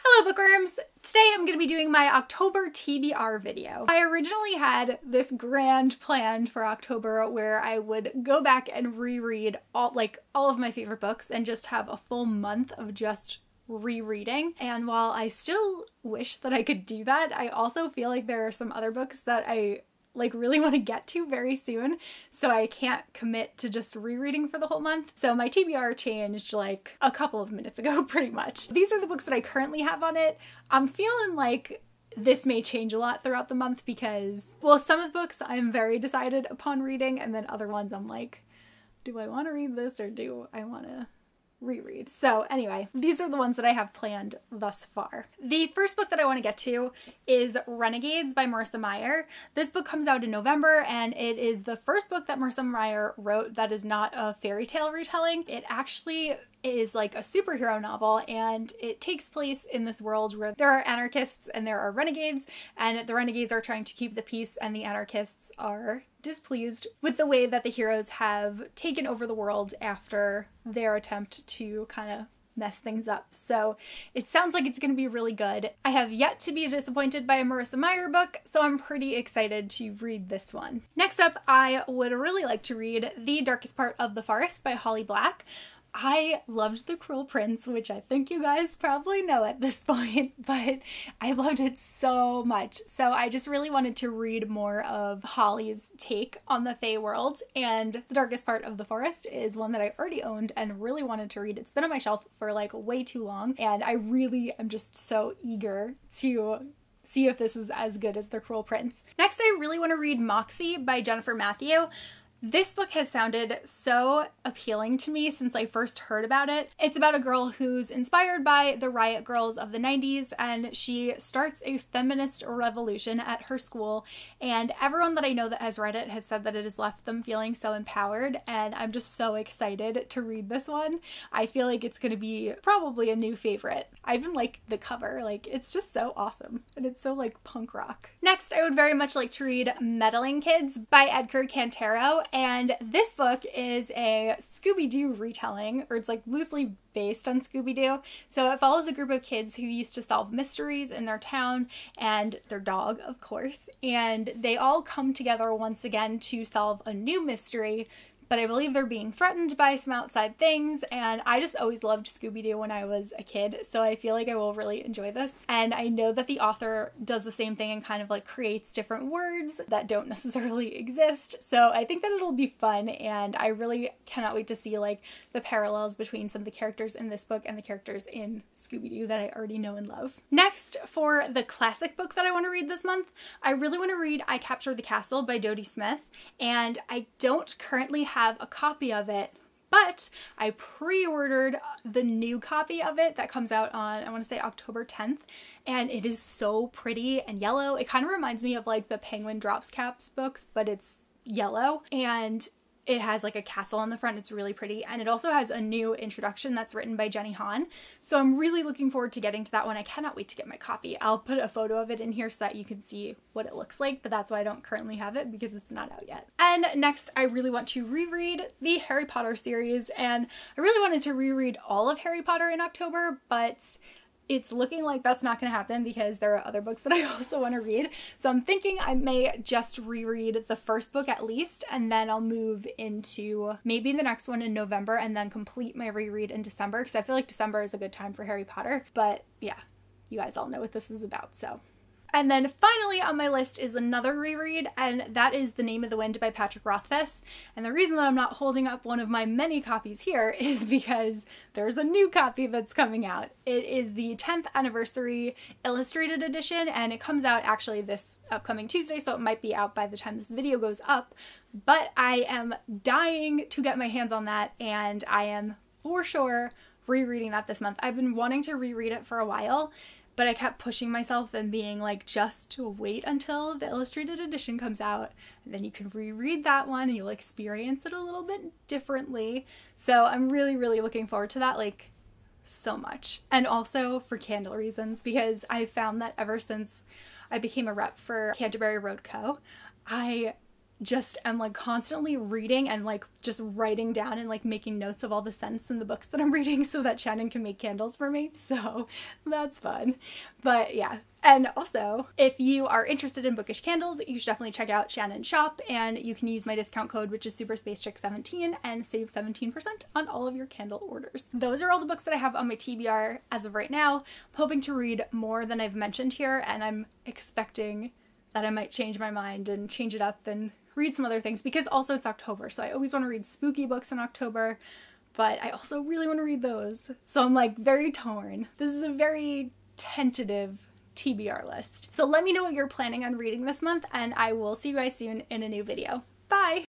Hello bookworms! Today I'm going to be doing my October TBR video. I originally had this grand plan for October where I would go back and reread all of my favorite books and just have a full month of just rereading. And while I still wish that I could do that, I also feel like there are some other books that I really want to get to very soon, so I can't commit to just rereading for the whole month. So my TBR changed like a couple of minutes ago, pretty much. These are the books that I currently have on it. I'm feeling like this may change a lot throughout the month because, well, some of the books I'm very decided upon reading, and then other ones I'm like, do I want to read this or do I want to reread? So anyway, these are the ones that I have planned thus far. The first book that I want to get to is Renegades by Marissa Meyer. This book comes out in November, and it is the first book that Marissa Meyer wrote that is not a fairy tale retelling. It actually is like a superhero novel, and it takes place in this world where there are anarchists and there are renegades, and the renegades are trying to keep the peace and the anarchists are displeased with the way that the heroes have taken over the world after their attempt to kind of mess things up. So it sounds like it's going to be really good. I have yet to be disappointed by a Marissa Meyer book, so I'm pretty excited to read this one. Next up, I would really like to read The Darkest Part of the Forest by Holly Black. I loved The Cruel Prince, which I think you guys probably know at this point, but I loved it so much. So I just really wanted to read more of Holly's take on the Fae world, and The Darkest Part of the Forest is one that I already owned and really wanted to read. It's been on my shelf for like way too long, and I really am just so eager to see if this is as good as The Cruel Prince. Next, I really want to read Moxie by Jennifer Matthew. This book has sounded so appealing to me since I first heard about it. It's about a girl who's inspired by the riot girls of the 90s, and she starts a feminist revolution at her school, and everyone that I know that has read it has said that it has left them feeling so empowered, and I'm just so excited to read this one. I feel like it's going to be probably a new favorite. I even like the cover, it's just so awesome, and it's so punk rock. Next, I would very much like to read Meddling Kids by Edgar Cantero. And this book is a Scooby-Doo retelling, or it's loosely based on Scooby-Doo. So it follows a group of kids who used to solve mysteries in their town, and their dog, of course, and they all come together once again to solve a new mystery, but I believe they're being threatened by some outside things, and I just always loved Scooby-Doo when I was a kid, so I feel like I will really enjoy this. And I know that the author does the same thing and kind of creates different words that don't necessarily exist, so I think that it'll be fun, and I really cannot wait to see the parallels between some of the characters in this book and the characters in Scooby-Doo that I already know and love. Next, for the classic book that I want to read this month, I really want to read I Captured the Castle by Dodie Smith, and I don't currently have a copy of it, but I pre-ordered the new copy of it that comes out on, I want to say October 10th, and it is so pretty and yellow. It kind of reminds me of the Penguin Drops Caps books, but it's yellow, and it has a castle on the front. It's really pretty, and it also has a new introduction that's written by Jenny Han, so I'm really looking forward to getting to that one. I cannot wait to get my copy. I'll put a photo of it in here so that you can see what it looks like, but that's why I don't currently have it, because it's not out yet. And next, I really want to reread the Harry Potter series, and I really wanted to reread all of Harry Potter in October, but it's looking like that's not going to happen because there are other books that I also want to read. So I'm thinking I may just reread the first book at least, and then I'll move into maybe the next one in November and then complete my reread in December, because I feel like December is a good time for Harry Potter. But yeah, you guys all know what this is about, so. And then finally on my list is another reread, and that is The Name of the Wind by Patrick Rothfuss. And the reason that I'm not holding up one of my many copies here is because there's a new copy that's coming out. It is the 10th anniversary illustrated edition, and it comes out actually this upcoming Tuesday, so it might be out by the time this video goes up. But I am dying to get my hands on that, and I am for sure rereading that this month. I've been wanting to reread it for a while, but I kept pushing myself and being just to wait until the illustrated edition comes out, and then you can reread that one and you'll experience it a little bit differently. So I'm really, really looking forward to that, so much. And also for candle reasons, because I found that ever since I became a rep for CanterburyRoadCo, I just am like constantly reading and like just writing down and like making notes of all the scents in the books that I'm reading so that Shannon can make candles for me. So that's fun. But yeah. And also, if you are interested in bookish candles, you should definitely check out Shannon's shop, and you can use my discount code, which is SuperSpaceChick17, and save 17% on all of your candle orders. Those are all the books that I have on my TBR as of right now. I'm hoping to read more than I've mentioned here, and I'm expecting that I might change my mind and change it up and read some other things, because also it's October, so I always want to read spooky books in October, but I also really want to read those. So I'm like very torn. This is a very tentative TBR list. So let me know what you're planning on reading this month, and I will see you guys soon in a new video. Bye!